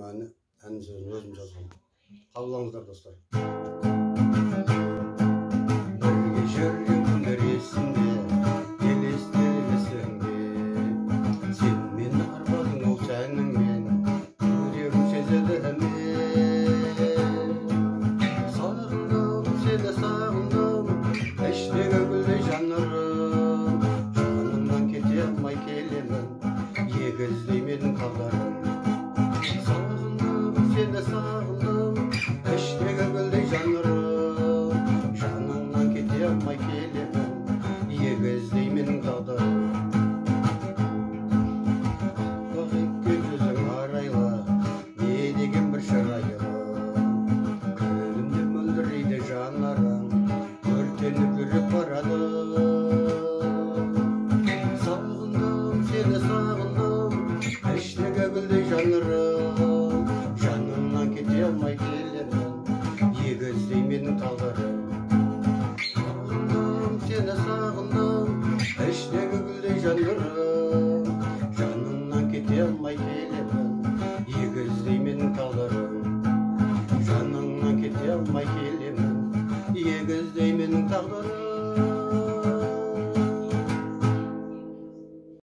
әні сөзін өзім жазғам. Қабыл алыңыздар, достар. Бірге жүрген күндер есімде, елестірмесең де, сен мені арбадың ол сәніңмен, жүрегім сезеді мен. Сағындым, сені сағындым, іштегі гүлдей жанарым, жанымнан кете алмай келемін, егіздей менің қалдарым. Сағындым, сені сағындым, іштегі гүлдей жанарым, жанымнан кете алмай келемін, егіздей менің тағдырым. Көзің арайлы, не деген бір шырайлы, күлімде мөлдірейді жанарың, өртеніп жүрек барады. Сағындым, сені сағындым, іштегі гүлдей жанарым, жанымнан кете алмай келемін, егіздей менің тағдырым. Сағындым, сені сағындым, іштегі гүлдей жанарым, жанымнан кете алмай келемін, егіздей менің тағдырым. Жанымнан кете алмай келемін, егіздей менің тағдырым.